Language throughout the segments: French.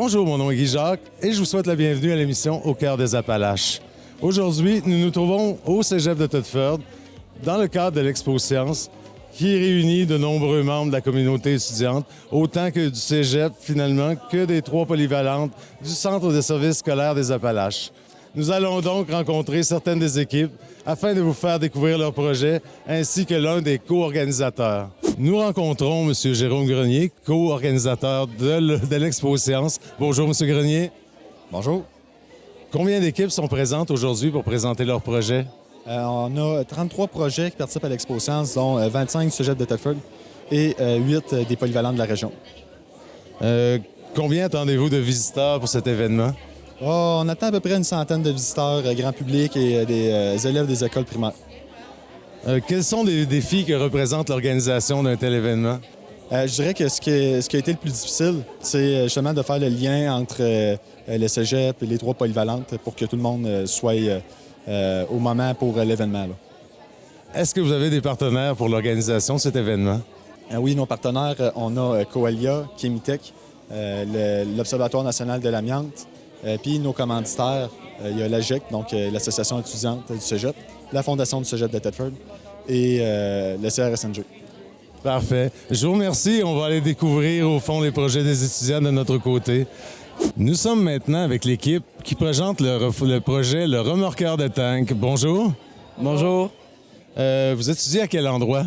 Bonjour, mon nom est Guy Jacques et je vous souhaite la bienvenue à l'émission Au cœur des Appalaches. Aujourd'hui, nous nous trouvons au Cégep de Thetford dans le cadre de l'Expo Science qui réunit de nombreux membres de la communauté étudiante, autant que du Cégep finalement que des 3 polyvalentes du Centre de services scolaires des Appalaches. Nous allons donc rencontrer certaines des équipes afin de vous faire découvrir leurs projets ainsi que l'un des co-organisateurs. Nous rencontrons M. Jérôme Grenier, co-organisateur de l'Expo Science. Bonjour, M. Grenier. Bonjour. Combien d'équipes sont présentes aujourd'hui pour présenter leurs projets? On a 33 projets qui participent à l'Expo Science, dont 25 du Cégep de Thetford et 8 des polyvalents de la région. Combien attendez-vous de visiteurs pour cet événement? On attend à peu près une centaine de visiteurs grand public et des élèves des écoles primaires. Quels sont les défis que représente l'organisation d'un tel événement? Je dirais que ce qui a été le plus difficile, c'est justement de faire le lien entre le Cégep et les 3 polyvalentes pour que tout le monde soit au moment pour l'événement. Est-ce que vous avez des partenaires pour l'organisation de cet événement? Oui, nos partenaires, on a Coalia, Kémitech, l'Observatoire national de l'amiante, puis nos commanditaires, il y a l'AGEC, donc l'Association étudiante du Cégep, la Fondation du Cégep de Thetford et le CRSNG. Parfait. Je vous remercie. On va aller découvrir au fond les projets des étudiants de notre côté. Nous sommes maintenant avec l'équipe qui présente le projet Le Remorqueur de Tank. Bonjour. Bonjour. Vous étudiez à quel endroit?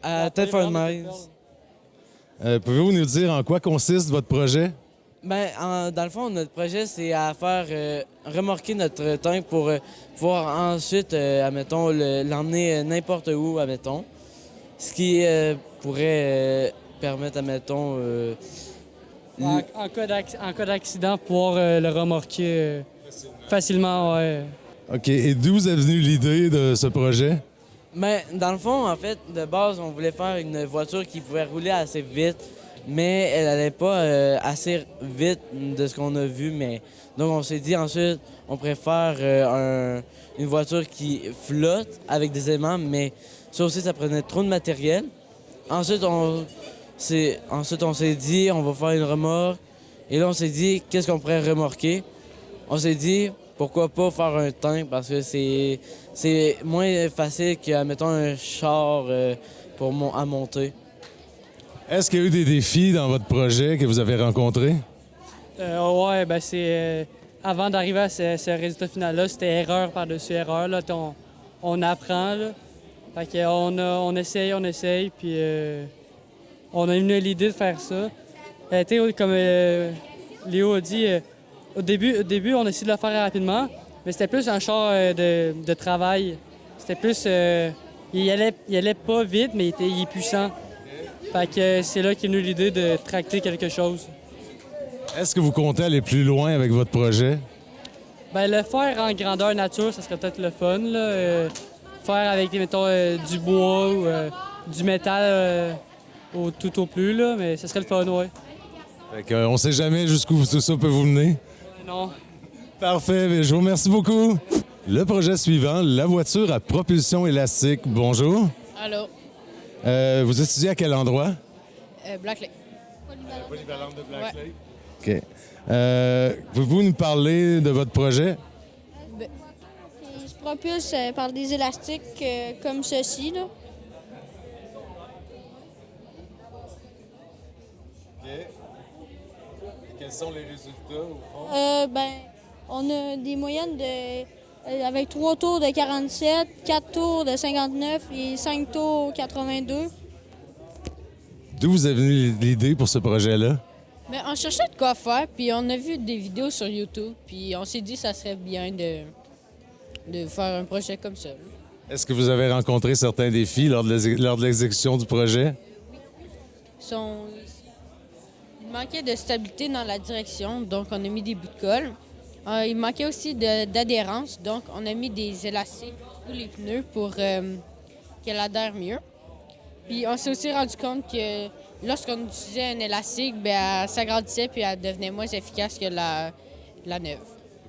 À Thetford Mines. Pouvez-vous nous dire en quoi consiste votre projet? Dans le fond, notre projet, c'est à faire remorquer notre tank pour pouvoir ensuite, admettons, l'emmener n'importe où, admettons. Ce qui pourrait permettre, admettons... En cas d'accident, pouvoir le remorquer facilement. Ouais. OK. Et d'où vous est venue l'idée de ce projet? Dans le fond, en fait, de base, on voulait faire une voiture qui pouvait rouler assez vite, mais elle n'allait pas assez vite de ce qu'on a vu. Donc, on s'est dit ensuite, on préfère une voiture qui flotte avec des aimants, mais ça aussi, ça prenait trop de matériel. Ensuite, on s'est dit, on va faire une remorque. Et là, on s'est dit, qu'est-ce qu'on pourrait remorquer? On s'est dit, pourquoi pas faire un tank, parce que c'est moins facile que, mettons, un char à monter. Est-ce qu'il y a eu des défis dans votre projet que vous avez rencontrés? C'est... avant d'arriver à ce résultat final-là, c'était erreur par-dessus erreur. Là, on apprend, là. Fait qu'on essaye, puis on a eu l'idée de faire ça. Comme Léo a dit, au début, on a essayé de le faire rapidement, mais c'était plus un char de travail. C'était plus... il allait pas vite, mais il est puissant. Fait que c'est là qu'est venue l'idée de tracter quelque chose. Est-ce que vous comptez aller plus loin avec votre projet? Le faire en grandeur nature, ça serait peut-être le fun, là. Faire avec, mettons, du bois ou du métal tout au plus, là, mais ça serait le fun, ouais. Fait qu'on sait jamais jusqu'où tout ça peut vous mener. Non. Parfait, je vous remercie beaucoup. Le projet suivant, la voiture à propulsion élastique. Bonjour. Allô. Vous étudiez à quel endroit? Black Lake. Polyvalente de Black Lake. OK. Pouvez-vous nous parler de votre projet? Il se propulse par des élastiques comme ceci, là. OK. Et quels sont les résultats, au fond? On a des moyennes avec 3 tours de 47, 4 tours de 59 et 5 tours 82. D'où vous est venue l'idée pour ce projet-là? On cherchait de quoi faire, puis on a vu des vidéos sur YouTube, puis on s'est dit que ça serait bien de faire un projet comme ça. Est-ce que vous avez rencontré certains défis lors de l'exécution du projet? Il manquait de stabilité dans la direction, donc on a mis des bouts de colle. Il manquait aussi d'adhérence, donc on a mis des élastiques sous les pneus pour qu'elle adhère mieux. Puis on s'est aussi rendu compte que lorsqu'on utilisait un élastique, elle s'agrandissait puis elle devenait moins efficace que la neuve.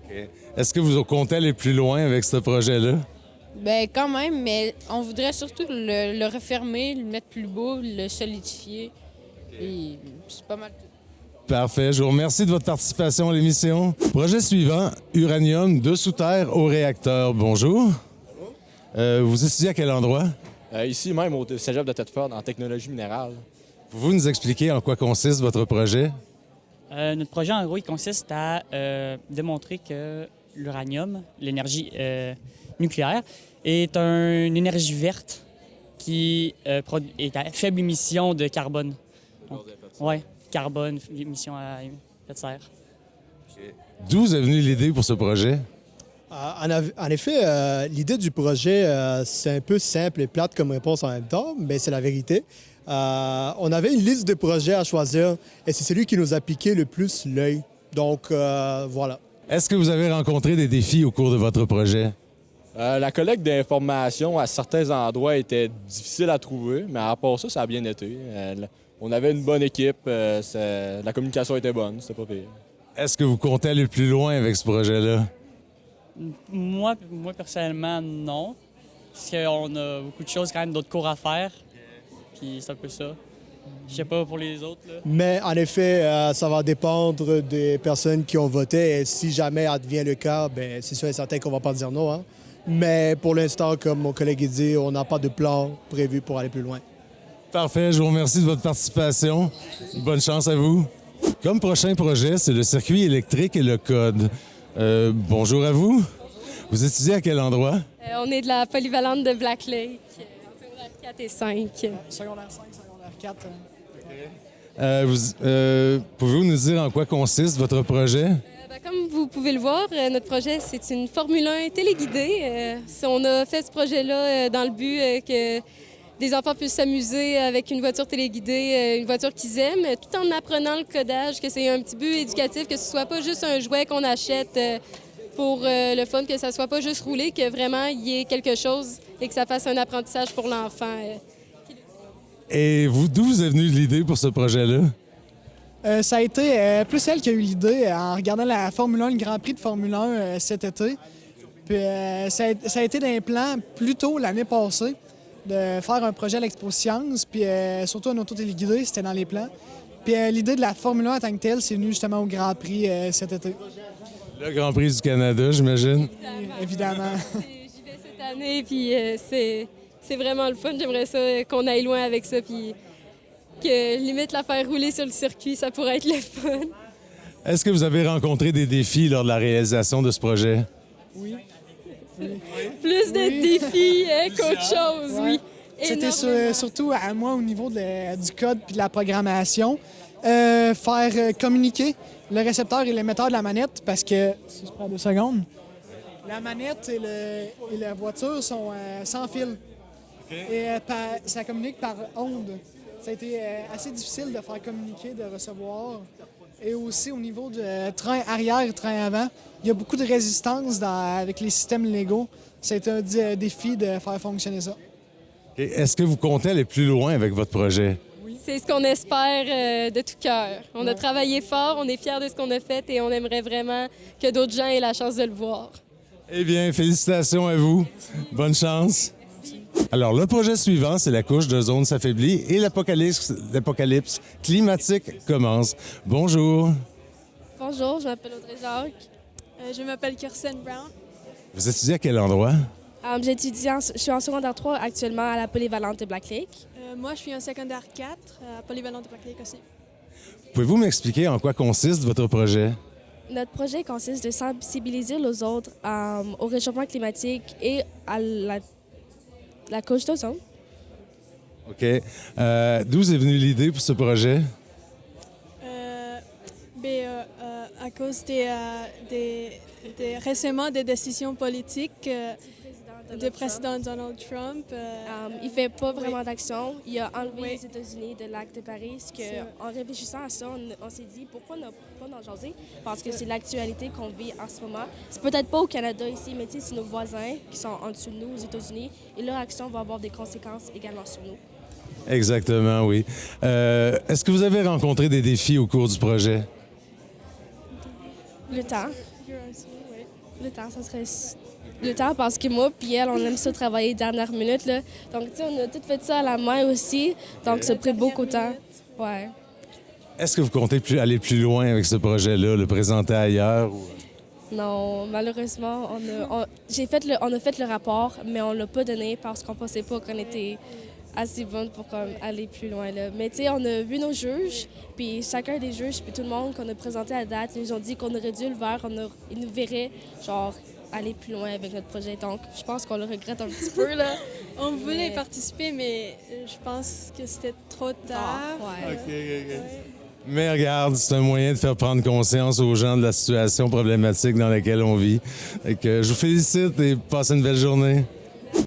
Okay. Est-ce que vous comptez aller plus loin avec ce projet-là? Quand même, mais on voudrait surtout le refermer, le mettre plus beau, le solidifier. Et c'est pas mal tout. Parfait. Je vous remercie de votre participation à l'émission. Projet suivant, uranium de sous terre au réacteur. Bonjour. Vous étudiez à quel endroit? Ici même au cégep de Thetford en technologie minérale. Pouvez-vous nous expliquer en quoi consiste votre projet? Notre projet, en gros, il consiste à démontrer que l'uranium, l'énergie nucléaire, est une énergie verte qui est à faible émission de carbone. Oui, carbone, émission à effet de serre. D'où vous est venue l'idée pour ce projet? En effet, l'idée du projet, c'est un peu simple et plate comme réponse en même temps, mais c'est la vérité. On avait une liste de projets à choisir et c'est celui qui nous a piqué le plus l'œil. Donc, voilà. Est-ce que vous avez rencontré des défis au cours de votre projet? La collecte d'informations à certains endroits était difficile à trouver, mais à part ça, ça a bien été. On avait une bonne équipe, la communication était bonne, c'était pas pire. Est-ce que vous comptez aller plus loin avec ce projet-là? Moi, personnellement, non. Parce qu'on a beaucoup de choses, quand même, d'autres cours à faire. Puis c'est un peu ça. Je sais pas pour les autres, là. Mais en effet, ça va dépendre des personnes qui ont voté et si jamais advient le cas, ben c'est sûr et certain qu'on va pas dire non. Hein. Mais pour l'instant, comme mon collègue a dit, on n'a pas de plan prévu pour aller plus loin. Parfait, je vous remercie de votre participation. Bonne chance à vous. Comme prochain projet, c'est le circuit électrique et le code. Bonjour à vous. Vous étudiez à quel endroit? On est de la polyvalente de Black Lake, en secondaire 4 et 5. Secondaire 5, secondaire 4. Pouvez-vous nous dire en quoi consiste votre projet? Comme vous pouvez le voir, notre projet, c'est une Formule 1 téléguidée. On a fait ce projet-là dans le but que des enfants puissent s'amuser avec une voiture téléguidée, une voiture qu'ils aiment, tout en apprenant le codage, que c'est un petit but éducatif, que ce soit pas juste un jouet qu'on achète pour le fun, que ça soit pas juste rouler, que vraiment il y ait quelque chose et que ça fasse un apprentissage pour l'enfant. Et vous, d'où vous est venue l'idée pour ce projet-là? Ça a été plus elle qui a eu l'idée en regardant la Formule 1, le Grand Prix de Formule 1 cet été. Puis ça a été d'un plan plus tôt l'année passée de faire un projet à l'Expo Science, puis surtout un auto téléguidé, c'était dans les plans. Puis l'idée de la Formule 1 en tant que telle, c'est venu justement au Grand Prix cet été. Le Grand Prix du Canada, j'imagine. Évidemment. J'y vais cette année, puis c'est vraiment le fun. J'aimerais ça qu'on aille loin avec ça, puis que limite la faire rouler sur le circuit, ça pourrait être le fun. Est-ce que vous avez rencontré des défis lors de la réalisation de ce projet? Oui. Plus de défis qu'autre chose, oui. C'était surtout à moi au niveau du code puis de la programmation. Faire communiquer le récepteur et l'émetteur de la manette parce que, si je prends 2 secondes, la manette et la voiture sont sans fil. Et ça communique par onde. Ça a été assez difficile de faire communiquer, de recevoir. Et aussi au niveau du train arrière et train avant, il y a beaucoup de résistance avec les systèmes Lego. Ça a été un défi de faire fonctionner ça. Et est-ce que vous comptez aller plus loin avec votre projet? C'est ce qu'on espère de tout cœur. On a travaillé fort, on est fiers de ce qu'on a fait et on aimerait vraiment que d'autres gens aient la chance de le voir. Eh bien, félicitations à vous. Bonne chance. Alors, le projet suivant, c'est la couche d'ozone s'affaiblit et l'apocalypse climatique commence. Bonjour. Bonjour, je m'appelle Audrey Jacques. Je m'appelle Kirsten Brown. Vous étudiez à quel endroit? Je suis en secondaire 3 actuellement à la polyvalente de Black Lake. Moi, je suis en secondaire 4 à polyvalente de Black Lake aussi. Pouvez-vous m'expliquer en quoi consiste votre projet? Notre projet consiste de sensibiliser les autres au réchauffement climatique et à la couche d'ozone. OK. D'où est venue l'idée pour ce projet? À cause récemment des décisions politiques du président Donald Trump. Il ne fait pas vraiment d'action. Il a enlevé les États-Unis de l'acte de Paris. En réfléchissant à ça, on s'est dit pourquoi ne pas en jaser? Parce que c'est l'actualité qu'on vit en ce moment. C'est peut-être pas au Canada ici, mais c'est nos voisins qui sont en dessous de nous, aux États-Unis. Et leur action va avoir des conséquences également sur nous. Exactement, oui. Est-ce que vous avez rencontré des défis au cours du projet? Le temps. Le temps, ça serait... Le temps, parce que moi puis elle, on aime ça travailler dernière minute, là. Donc, tu sais, on a tout fait ça à la main aussi. Donc, ça a pris beaucoup de temps. Ouais. Est-ce que vous comptez aller plus loin avec ce projet-là, le présenter ailleurs? Non, malheureusement, on a fait le rapport, mais on l'a pas donné parce qu'on pensait pas qu'on était assez bonne pour comme, aller plus loin. Là. Mais tu sais, on a vu nos juges, puis chacun des juges, puis tout le monde qu'on a présenté à date, ils nous ont dit qu'on aurait dû le faire, ils nous verraient, genre, aller plus loin avec notre projet. Donc, je pense qu'on le regrette un petit peu, là. On voulait participer, mais je pense que c'était trop tard. Ouais. Mais regarde, c'est un moyen de faire prendre conscience aux gens de la situation problématique dans laquelle on vit. Et que je vous félicite et passez une belle journée.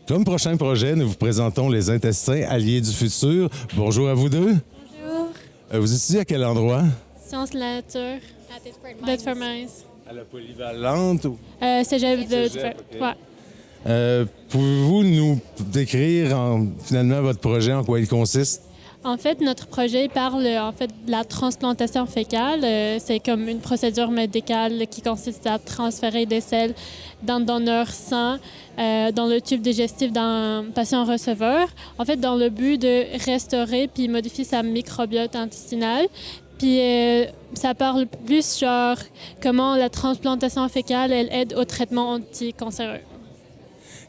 Comme prochain projet, nous vous présentons les intestins alliés du futur. Bonjour à vous deux. Bonjour. Vous étudiez à quel endroit? Sciences de la nature. À Thetford Mines. À la polyvalente ou? Cégep de Cégep, ok. Ouais. Pouvez-vous nous décrire finalement votre projet, en quoi il consiste? En fait, notre projet parle de la transplantation fécale. C'est comme une procédure médicale qui consiste à transférer des selles d'un donneur sang dans le tube digestif d'un patient receveur. En fait, dans le but de restaurer puis modifier sa microbiote intestinale. Puis ça parle plus genre comment la transplantation fécale elle aide au traitement anticancéreux.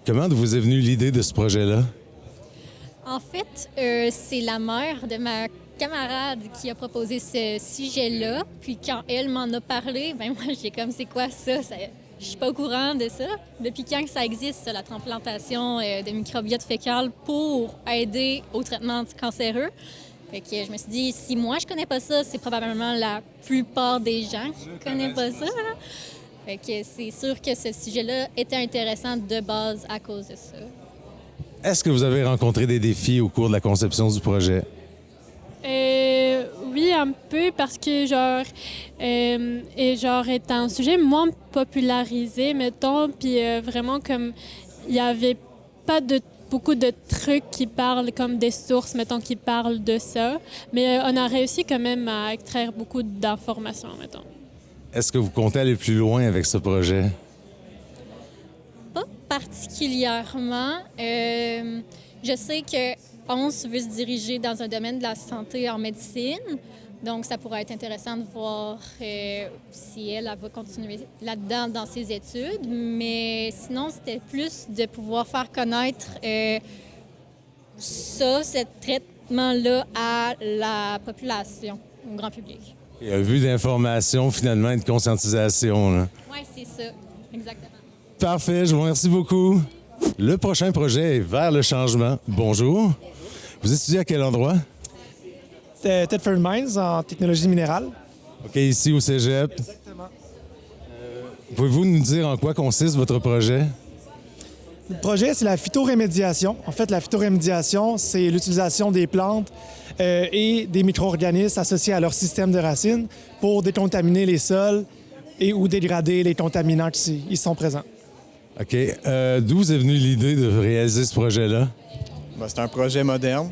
Comment vous est venue l'idée de ce projet-là? En fait, c'est la mère de ma camarade qui a proposé ce sujet-là. Puis quand elle m'en a parlé, ben moi, j'ai comme, c'est quoi ça? Je suis pas au courant de ça. Depuis quand que ça existe, ça, la transplantation de microbiote fécal pour aider au traitement anticancéreux? Fait que je me suis dit, si moi, je connais pas ça, c'est probablement la plupart des gens qui connaissent pas ça. Là. Fait que c'est sûr que ce sujet-là était intéressant de base à cause de ça. Est-ce que vous avez rencontré des défis au cours de la conception du projet? Oui, un peu, parce que est un sujet moins popularisé, mettons, puis vraiment comme il n'y avait pas beaucoup de trucs qui parlent comme des sources, mettons, qui parlent de ça, mais on a réussi quand même à extraire beaucoup d'informations, mettons. Est-ce que vous comptez aller plus loin avec ce projet? Pas particulièrement. Je sais que Once veut se diriger dans un domaine de la santé en médecine. Donc, ça pourrait être intéressant de voir si elle va continuer là-dedans dans ses études. Mais sinon, c'était plus de pouvoir faire connaître ce traitement-là à la population, au grand public. Il y a un but d'information, finalement, et de conscientisation. Oui, c'est ça, exactement. Parfait, je vous remercie beaucoup. Le prochain projet est Vers le changement. Bonjour. Vous étudiez à quel endroit? Thetford Mines en technologie minérale. OK, ici au Cégep. Exactement. Pouvez-vous nous dire en quoi consiste votre projet? Le projet, c'est la phytorémédiation. En fait, la phytorémédiation, c'est l'utilisation des plantes et des micro-organismes associés à leur système de racines pour décontaminer les sols et ou dégrader les contaminants qui y sont présents. OK. D'où est venue l'idée de réaliser ce projet-là? C'est un projet moderne,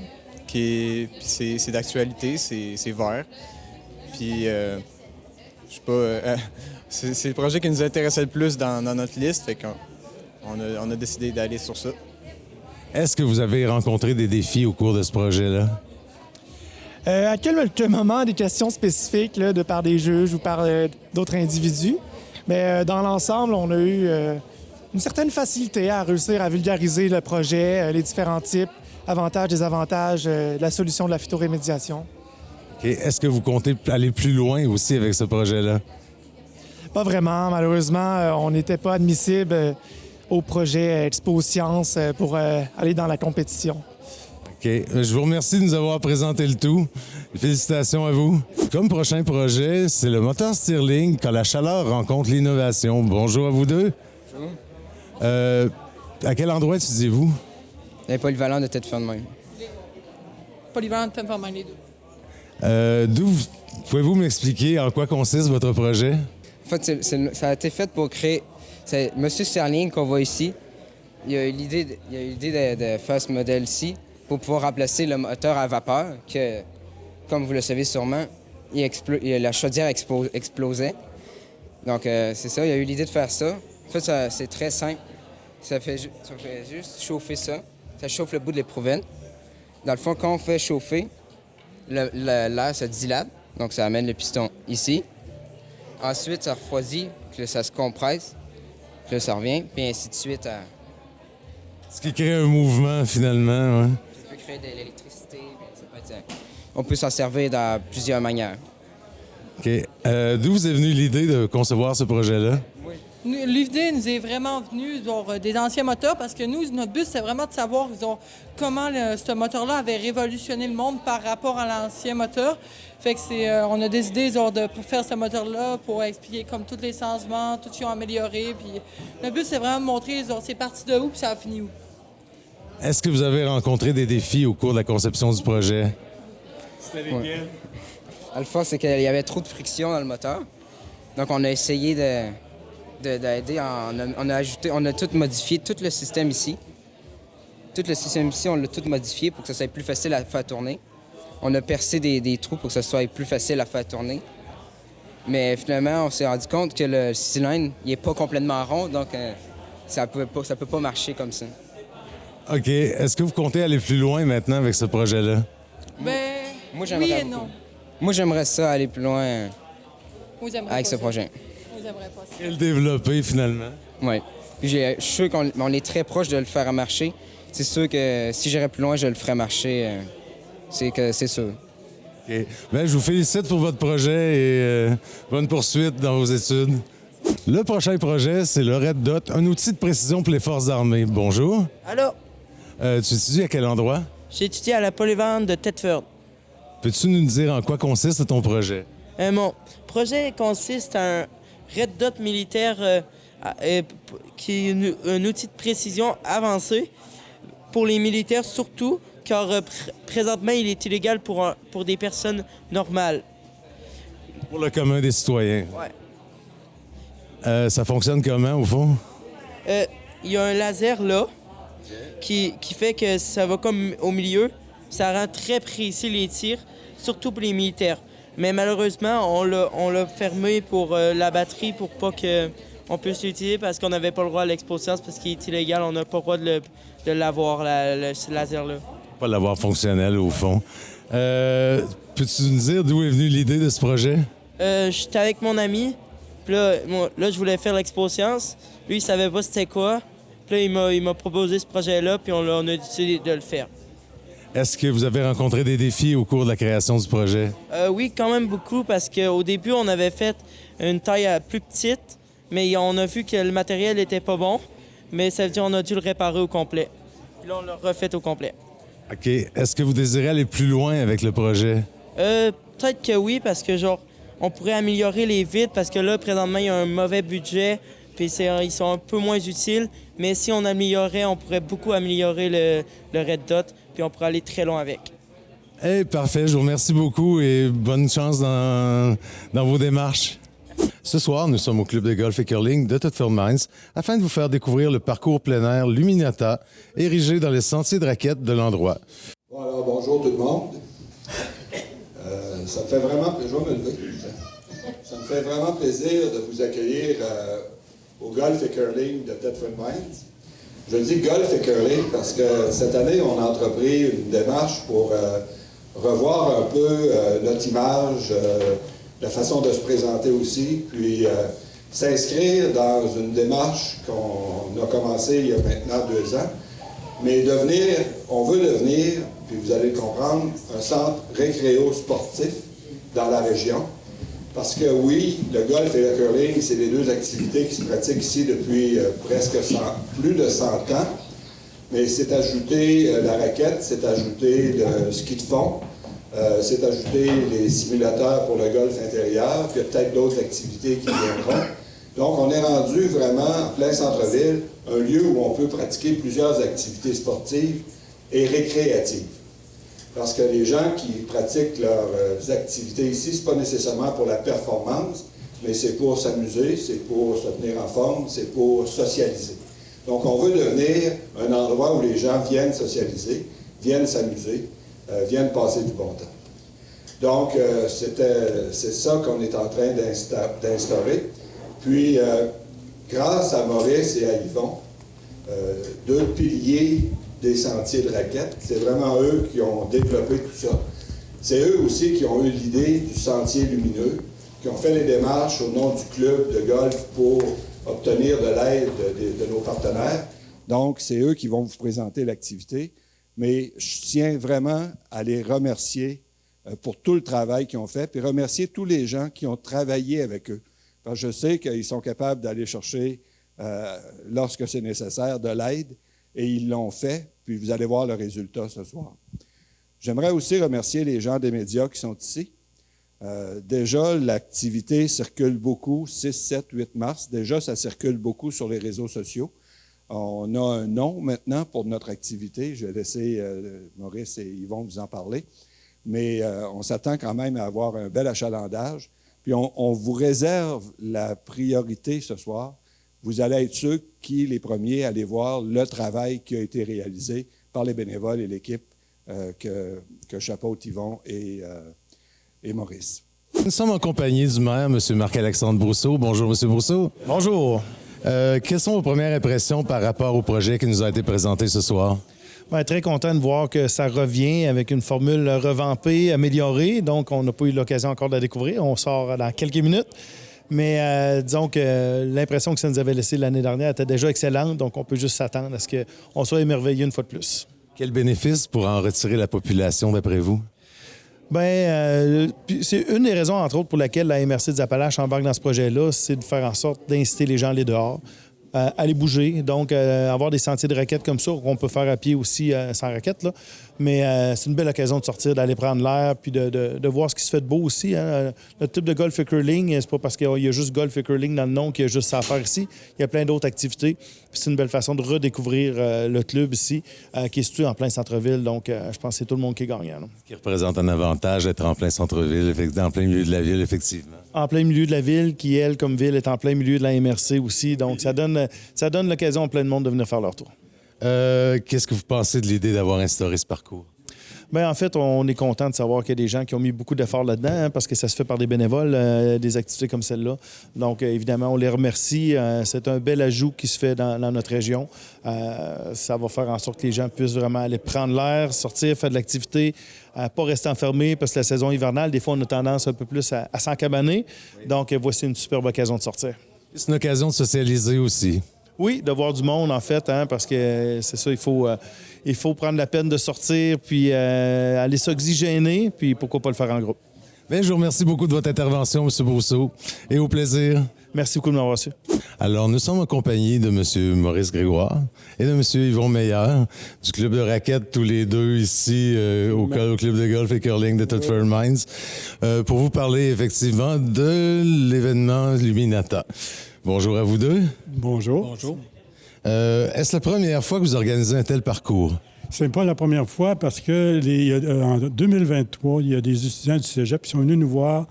c'est d'actualité, c'est vert. Puis, je sais pas, c'est le projet qui nous intéressait le plus dans notre liste, fait qu'on a décidé d'aller sur ça. Est-ce que vous avez rencontré des défis au cours de ce projet-là? À quel moment des questions spécifiques là, de par des juges ou par d'autres individus? Mais dans l'ensemble, on a eu une certaine facilité à réussir à vulgariser le projet, les différents types, avantages, désavantages de la solution de la phytorémédiation. OK. Est-ce que vous comptez aller plus loin aussi avec ce projet-là? Pas vraiment. Malheureusement, on n'était pas admissible au projet Expo Sciences pour aller dans la compétition. OK. Je vous remercie de nous avoir présenté le tout. Félicitations à vous. Comme prochain projet, c'est le moteur Stirling quand la chaleur rencontre l'innovation. Bonjour à vous deux. Bonjour. À quel endroit étudiez-vous? Les polyvalents de Thetford Mines. Polyvalents de Thetford Mines, les deux. Pouvez-vous m'expliquer en quoi consiste votre projet? En fait, ça a été fait pour créer... C'est M. Stirling qu'on voit ici. Il a eu l'idée de faire ce modèle-ci pour pouvoir remplacer le moteur à vapeur que, comme vous le savez sûrement, la chaudière explosait. Donc, c'est ça, il a eu l'idée de faire ça. En fait, c'est très simple. Ça fait juste chauffer ça. Ça chauffe le bout de l'éprouvette. Dans le fond, quand on fait chauffer, l'air se dilate. Donc, ça amène le piston ici. Ensuite, ça refroidit, puis là, ça se compresse. Puis là, ça revient, puis ainsi de suite. Ce qui crée un mouvement, finalement. Ouais. Ça peut créer de l'électricité. On peut s'en servir de plusieurs manières. OK. D'où vous est venue l'idée de concevoir ce projet-là? L'idée nous est vraiment venue des anciens moteurs parce que nous, notre but, c'est vraiment de savoir comment ce moteur-là avait révolutionné le monde par rapport à l'ancien moteur. Fait que on a décidé de faire ce moteur-là pour expliquer comme tous les changements, tout ce qu'ils ont amélioré. Puis le but, c'est vraiment de montrer c'est parti de où puis ça a fini où. Est-ce que vous avez rencontré des défis au cours de la conception du projet? C'était lesquels? Alpha, c'est qu'il y avait trop de friction dans le moteur. Donc, on a essayé d'aider. On a tout modifié, tout le système ici. Tout le système ici, on l'a tout modifié pour que ça soit plus facile à faire tourner. On a percé des trous pour que ça soit plus facile à faire tourner. Mais finalement, on s'est rendu compte que le cylindre, il n'est pas complètement rond, donc ça peut pas marcher comme ça. OK. Est-ce que vous comptez aller plus loin maintenant avec ce projet-là? Oui et non. Moi, j'aimerais ça aller plus loin avec ce projet. Et le développer, finalement. Oui. Je suis sûr qu'on est très proche de le faire marcher. C'est sûr que si j'irais plus loin, je le ferais marcher. C'est sûr. OK. Bien, je vous félicite pour votre projet et bonne poursuite dans vos études. Le prochain projet, c'est le Red Dot, un outil de précision pour les forces armées. Bonjour. Allô? Tu étudies à quel endroit? J'ai étudié à la polyvalente de Thetford. Peux-tu nous dire en quoi consiste ton projet? Mon projet consiste à un Red Dot militaire qui est un outil de précision avancé pour les militaires surtout, car présentement, il est illégal pour des personnes normales. Pour le commun des citoyens. Ouais. Ça fonctionne comment, au fond? Il y a un laser là qui fait que ça va comme au milieu. Ça rend très précis les tirs, surtout pour les militaires. Mais malheureusement, on l'a fermé pour la batterie pour pas qu'on puisse l'utiliser parce qu'on n'avait pas le droit à l'expo-science parce qu'il est illégal. On n'a pas le droit de l'avoir, ce laser-là. Pas l'avoir fonctionnel, au fond. Peux-tu nous dire d'où est venue l'idée de ce projet? J'étais avec mon ami. Puis là, je voulais faire l'expo-science. Lui, il savait pas c'était quoi. Puis là, il m'a proposé ce projet-là, puis on a décidé de le faire. Est-ce que vous avez rencontré des défis au cours de la création du projet? Oui, quand même beaucoup, parce qu'au début, on avait fait une taille plus petite, mais on a vu que le matériel était pas bon, mais ça veut dire qu'on a dû le réparer au complet. Puis là, on l'a refait au complet. OK. Est-ce que vous désirez aller plus loin avec le projet? Peut-être que oui, parce que on pourrait améliorer les vitres, parce que là, présentement, il y a un mauvais budget, puis ils sont un peu moins utiles. Mais si on améliorait, on pourrait beaucoup améliorer le Red Dot, puis on pourrait aller très loin avec. Hey, parfait. Je vous remercie beaucoup et bonne chance dans vos démarches. Ce soir, nous sommes au club de golf et curling de Thetford Mines afin de vous faire découvrir le parcours plein air Luminata, érigé dans les sentiers de raquettes de l'endroit. Bon, alors, bonjour tout le monde. Ça me fait vraiment plaisir. Je vais me lever. Ça me fait vraiment plaisir de vous accueillir au golf et curling de Thetford Mines. Je dis golf et curling parce que cette année, on a entrepris une démarche pour revoir un peu notre image, la façon de se présenter aussi, puis s'inscrire dans une démarche qu'on a commencée il y a maintenant 2 ans, mais on veut devenir, puis vous allez le comprendre, un centre récréo-sportif dans la région. Parce que oui, le golf et le curling, c'est les 2 activités qui se pratiquent ici depuis plus de 100 ans. Mais c'est ajouté la raquette, c'est ajouté le ski de fond, c'est ajouté les simulateurs pour le golf intérieur, puis il y a peut-être d'autres activités qui viendront. Donc, on est rendu vraiment en plein centre-ville, un lieu où on peut pratiquer plusieurs activités sportives et récréatives. Parce que les gens qui pratiquent leurs activités ici, ce n'est pas nécessairement pour la performance, mais c'est pour s'amuser, c'est pour se tenir en forme, c'est pour socialiser. Donc, on veut devenir un endroit où les gens viennent socialiser, viennent s'amuser, viennent passer du bon temps. Donc, c'est ça qu'on est en train d'instaurer. Puis, grâce à Maurice et à Yvon, 2 piliers des sentiers de raquettes. C'est vraiment eux qui ont développé tout ça. C'est eux aussi qui ont eu l'idée du sentier lumineux, qui ont fait les démarches au nom du club de golf pour obtenir de l'aide de nos partenaires. Donc, c'est eux qui vont vous présenter l'activité. Mais je tiens vraiment à les remercier pour tout le travail qu'ils ont fait, puis remercier tous les gens qui ont travaillé avec eux. Parce que je sais qu'ils sont capables d'aller chercher, lorsque c'est nécessaire, de l'aide, et ils l'ont fait, puis vous allez voir le résultat ce soir. J'aimerais aussi remercier les gens des médias qui sont ici. Déjà, l'activité circule beaucoup, 6, 7, 8 mars. Déjà, ça circule beaucoup sur les réseaux sociaux. On a un nom maintenant pour notre activité. Je vais laisser Maurice et Yvon vous en parler. Mais on s'attend quand même à avoir un bel achalandage. Puis on vous réserve la priorité ce soir. Vous allez être ceux qui, les premiers, allez voir le travail qui a été réalisé par les bénévoles et l'équipe que chapeautent Yvon et Maurice. Nous sommes en compagnie du maire, M. Marc-Alexandre Brousseau. Bonjour, M. Brousseau. Bonjour. Quelles sont vos premières impressions par rapport au projet qui nous a été présenté ce soir? Bien, très content de voir que ça revient avec une formule revampée, améliorée. Donc, on n'a pas eu l'occasion encore de la découvrir. On sort dans quelques minutes. Mais disons que l'impression que ça nous avait laissé l'année dernière était déjà excellente. Donc, on peut juste s'attendre à ce qu'on soit émerveillé une fois de plus. Quel bénéfice pour en retirer la population, d'après vous? Bien, c'est une des raisons, entre autres, pour laquelle la MRC des Appalaches embarque dans ce projet-là, c'est de faire en sorte d'inciter les gens à aller dehors, à aller bouger. Donc, avoir des sentiers de raquettes comme ça, qu'on peut faire à pied aussi sans raquettes, là. Mais c'est une belle occasion de sortir, d'aller prendre l'air, puis de voir ce qui se fait de beau aussi. Hein. Le type de golf et curling, c'est pas parce qu'il y a juste golf et curling dans le nom qu'il y a juste ça à faire ici. Il y a plein d'autres activités. Puis c'est une belle façon de redécouvrir le club ici, qui est situé en plein centre-ville. Donc, je pense que c'est tout le monde qui est gagnant. Là. Ce qui représente un avantage d'être en plein centre-ville, en plein milieu de la ville, effectivement. En plein milieu de la ville, qui, elle, comme ville, est en plein milieu de la MRC aussi. Donc, ça donne l'occasion à plein de monde de venir faire leur tour. Qu'est-ce que vous pensez de l'idée d'avoir instauré ce parcours? Bien, en fait, on est content de savoir qu'il y a des gens qui ont mis beaucoup d'efforts là-dedans, hein, parce que ça se fait par des bénévoles, des activités comme celle-là. Donc, évidemment, on les remercie. C'est un bel ajout qui se fait dans notre région. Ça va faire en sorte que les gens puissent vraiment aller prendre l'air, sortir, faire de l'activité, pas rester enfermés, parce que la saison hivernale, des fois, on a tendance un peu plus à s'encabaner. Donc, voici une superbe occasion de sortir. C'est une occasion de socialiser aussi. Oui, de voir du monde, en fait, hein, parce que c'est ça, il faut prendre la peine de sortir, puis aller s'oxygéner, puis pourquoi pas le faire en groupe. Bien, je vous remercie beaucoup de votre intervention, M. Brousseau, et au plaisir. Merci beaucoup de m'avoir reçu. Alors, nous sommes en compagnie de M. Maurice Grégoire et de M. Yvon Meilleur, du club de raquettes, tous les deux ici au club de golf et curling de Thetford Mines, pour vous parler effectivement de l'événement Luminata. Bonjour à vous deux. Bonjour. Bonjour. Est-ce la première fois que vous organisez un tel parcours? Ce n'est pas la première fois parce que en 2023, il y a des étudiants du cégep qui sont venus nous voir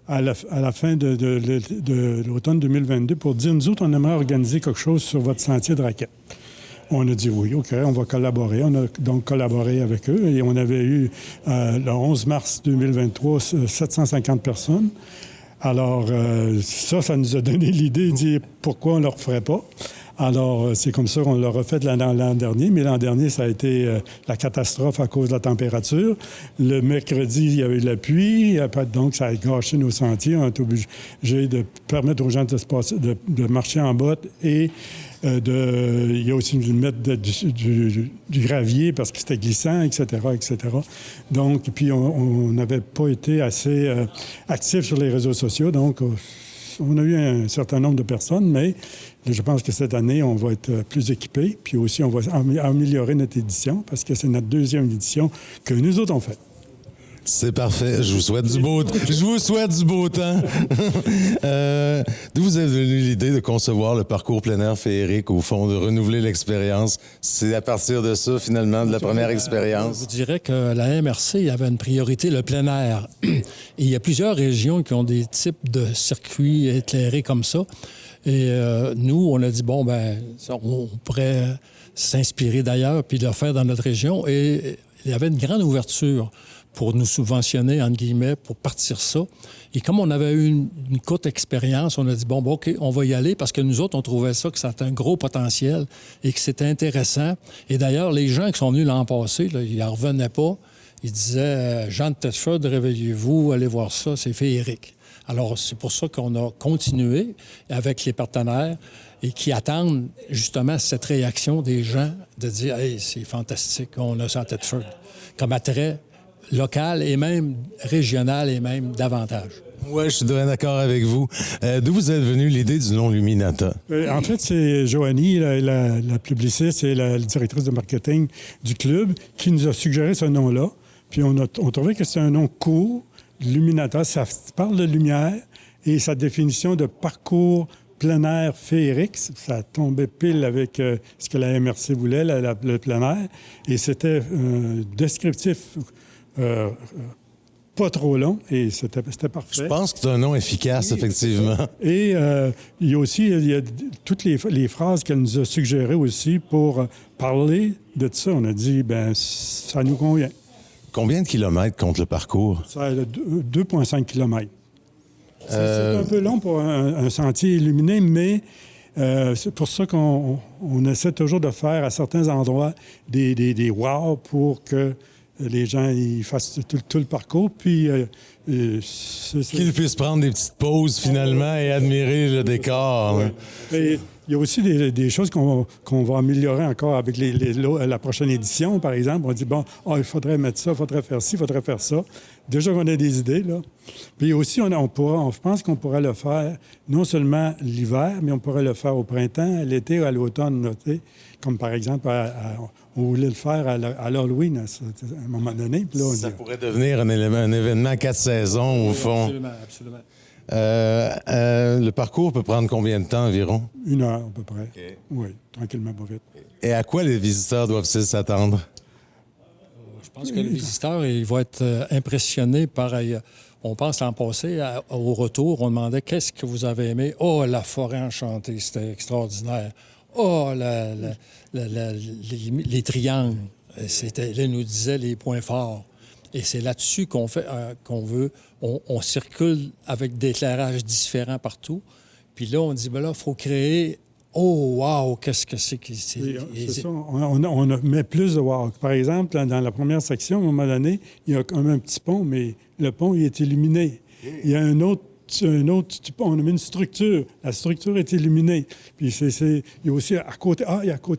à la fin de l'automne 2022 pour dire, nous autres, on aimerait organiser quelque chose sur votre sentier de raquettes. On a dit oui, OK, on va collaborer. On a donc collaboré avec eux et on avait eu, le 11 mars 2023, 750 personnes. Alors, ça nous a donné l'idée de dire pourquoi on ne le referait pas. Alors, c'est comme ça qu'on l'a refait l'an dernier, mais l'an dernier, ça a été la catastrophe à cause de la température. Le mercredi, il y avait eu la pluie, donc ça a gâché nos sentiers. On a été obligé de permettre aux gens de marcher en botte et il y a aussi de mettre du gravier parce que c'était glissant, etc., etc. Donc, puis on n'avait pas été assez actifs sur les réseaux sociaux, donc on a eu un certain nombre de personnes, mais je pense que cette année, on va être plus équipés, puis aussi on va améliorer notre édition parce que c'est notre deuxième édition que nous autres on fait. C'est parfait. Je vous souhaite du beau temps. D'où vous est venue l'idée de concevoir le parcours plein air féerique, au fond, de renouveler l'expérience? C'est à partir de ça, finalement, de la première expérience? Je dirais que la MRC avait une priorité, le plein air. Et il y a plusieurs régions qui ont des types de circuits éclairés comme ça. Et nous, on a dit, bon, on pourrait s'inspirer d'ailleurs puis le faire dans notre région. Et il y avait une grande ouverture pour nous subventionner, entre guillemets, pour partir ça. Et comme on avait eu une courte expérience, on a dit, bon, OK, on va y aller parce que nous autres, on trouvait ça que c'était un gros potentiel et que c'était intéressant. Et d'ailleurs, les gens qui sont venus l'an passé, là, ils n'en revenaient pas. il disait Jean de Thetford, réveillez-vous, allez voir ça, c'est féerique. Alors, c'est pour ça qu'on a continué avec les partenaires et qui attendent justement cette réaction des gens de dire « Hey, c'est fantastique, on a ça à Thetford » comme attrait local et même régional et même davantage. Oui, je suis bien d'accord avec vous. D'où vous êtes venue l'idée du nom Luminata? En fait, c'est Joanie, la publiciste et la directrice de marketing du club, qui nous a suggéré ce nom-là. Puis on trouvait que c'est un nom court. Luminata, ça parle de lumière et sa définition de parcours plein air féerique, ça tombait pile avec ce que la MRC voulait, le plein air. Et c'était descriptif pas trop long et c'était parfait. Je pense que c'est un nom efficace, effectivement. Et il y a aussi toutes les phrases qu'elle nous a suggérées aussi pour parler de ça. On a dit, ben ça nous convient. Combien de kilomètres compte le parcours? Ça a 2,5 kilomètres. C'est un peu long pour un sentier illuminé, mais c'est pour ça qu'on essaie toujours de faire à certains endroits des wow pour que les gens ils fassent tout le parcours. Puis qu'ils puissent prendre des petites pauses finalement et admirer le décor. Ouais. Et il y a aussi des choses qu'on va améliorer encore avec la prochaine édition, par exemple. On dit, bon, il faudrait mettre ça, il faudrait faire ci, il faudrait faire ça. Déjà qu'on a des idées, là. Puis aussi, je pense qu'on pourrait le faire non seulement l'hiver, mais on pourrait le faire au printemps, à l'été ou à l'automne, là, comme par exemple, on voulait le faire à l'Halloween à un moment donné. Puis là, ça pourrait devenir un événement 4 saisons, au fond. Absolument, absolument. Le parcours peut prendre combien de temps environ? 1 heure à peu près. Okay. Oui, tranquillement, pas vite. Et à quoi les visiteurs doivent-ils s'attendre? Je pense que les visiteurs ils vont être impressionnés par... On pense l'an passé, au retour, on demandait « Qu'est-ce que vous avez aimé? » « Oh, la forêt enchantée, c'était extraordinaire. Oh, les triangles. » Là, ils nous disaient les points forts. Et c'est là-dessus qu'on veut. On circule avec des éclairages différents partout. Puis là, on dit, ben là, il faut créer... Oh, wow, qu'est-ce que c'est que c'est? C'est ça. On met plus de wow. Par exemple, dans la première section, à un moment donné, il y a comme un petit pont, mais le pont, il est illuminé. Il y a un autre on a mis une structure. La structure est illuminée. Puis il y a aussi à côté,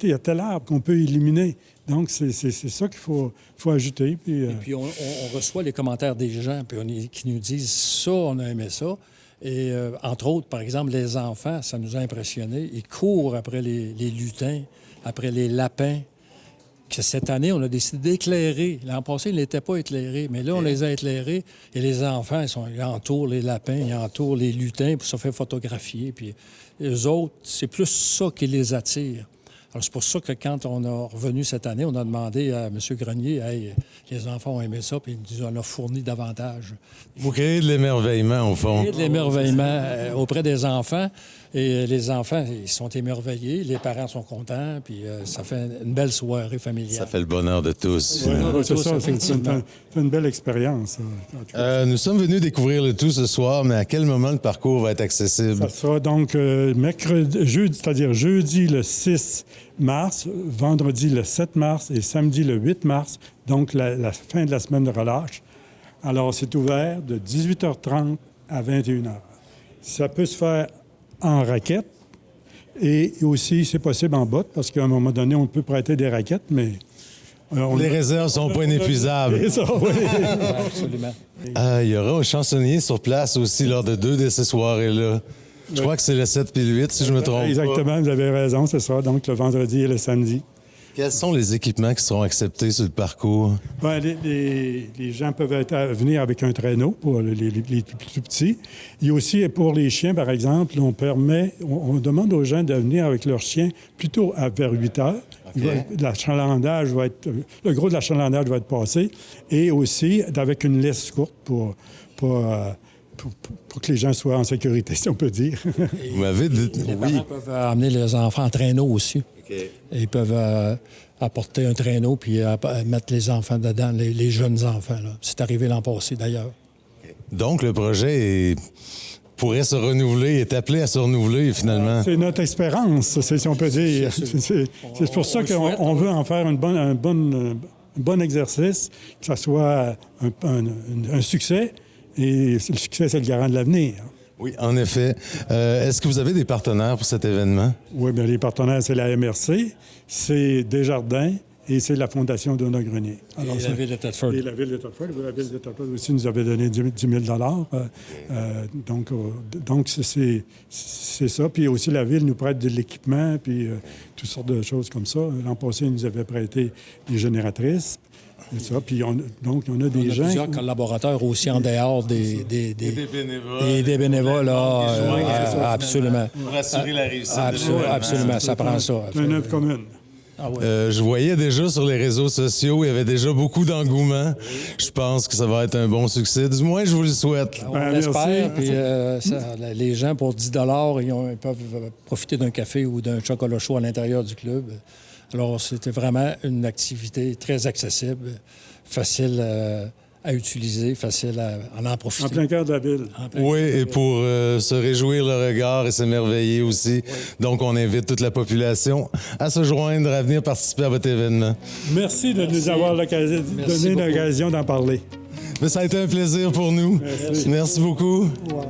il y a tel arbre qu'on peut illuminer. Donc, c'est ça qu'il faut ajouter. Puis, Et puis, on reçoit les commentaires des gens qui nous disent « Ça, on a aimé ça ». Et entre autres, par exemple, les enfants, ça nous a impressionnés. Ils courent après les lutins, après les lapins. Que cette année, on a décidé d'éclairer. L'an passé, ils n'étaient pas éclairés, mais là, on les a éclairés. Et les enfants, ils entourent les lapins, ils entourent les lutins pour se faire photographier. Puis eux autres, c'est plus ça qui les attire. Alors, c'est pour ça que quand on a revenu cette année, on a demandé à M. Grenier, hey, les enfants ont aimé ça, puis il nous en a fourni davantage. Vous créez de l'émerveillement, au fond. Vous créez de l'émerveillement auprès des enfants. Et les enfants, ils sont émerveillés, les parents sont contents, puis ça fait une belle soirée familiale. Ça fait le bonheur de tous. Oui, c'est ça, c'est une belle expérience. Nous sommes venus découvrir le tout ce soir, mais à quel moment le parcours va être accessible? Ça sera donc jeudi le 6 mars, vendredi le 7 mars et samedi le 8 mars, donc la fin de la semaine de relâche. Alors, c'est ouvert de 18h30 à 21h. Ça peut se faire en raquette et aussi, c'est possible en botte, parce qu'à un moment donné, on peut prêter des raquettes, mais... Les réserves sont pas inépuisables. C'est ça, oui. Absolument. Il y aura un chansonnier sur place aussi lors de 2 de ces soirées-là. Je crois que c'est le 7 puis le 8, si je me trompe pas. Exactement, vous avez raison, c'est ça. Donc, le vendredi et le samedi. Quels sont les équipements qui seront acceptés sur le parcours? Bien, les gens peuvent venir avec un traîneau pour les plus petits. Il y a aussi pour les chiens, par exemple, on demande aux gens de venir avec leurs chiens plutôt vers 8 heures. Okay. Le gros de l'achalandage va être passé. Et aussi avec une laisse courte pour que les gens soient en sécurité, si on peut dire. Vous m'avez dit... Les parents peuvent amener les enfants en traîneau aussi. Okay. Et ils peuvent apporter un traîneau puis mettre les enfants dedans, les jeunes enfants. Là. C'est arrivé l'an passé, d'ailleurs. Okay. Donc, le projet pourrait se renouveler, est appelé à se renouveler, finalement. C'est notre espérance, si on peut dire. C'est pour ça qu'on veut en faire une bonne bon exercice, que ça soit un succès. Et le succès, c'est le garant de l'avenir. Oui, en effet. Est-ce que vous avez des partenaires pour cet événement? Oui, bien, les partenaires, c'est la MRC, c'est Desjardins et c'est la Fondation Donald Grenier. Alors, et la Ville de Thetford. Et la Ville de Thetford. La Ville de Thetford aussi nous avait donné 10 000 donc c'est ça. Puis aussi, la Ville nous prête de l'équipement, puis toutes sortes de choses comme ça. L'an passé, ils nous avaient prêté des génératrices. Ça. Puis on a des gens... plusieurs collaborateurs aussi en dehors des bénévoles. Et des bénévoles, là, absolument. Pour assurer la réussite de absolument, ça prend ça. C'est une œuvre commune. Je voyais déjà sur les réseaux sociaux, il y avait déjà beaucoup d'engouement. Je pense que ça va être un bon succès. Du moins, je vous le souhaite. On l'espère. Puis les gens, pour 10 ils peuvent profiter d'un café ou d'un chocolat chaud à l'intérieur du club. Alors, c'était vraiment une activité très accessible, facile à utiliser, facile à en profiter. En plein cœur de la ville. Oui, et pour se réjouir le regard et s'émerveiller aussi. Oui. Donc, on invite toute la population à se joindre, à venir participer à votre événement. Merci de nous avoir donné l'occasion d'en parler. Mais ça a été un plaisir pour nous. Merci beaucoup. Wow.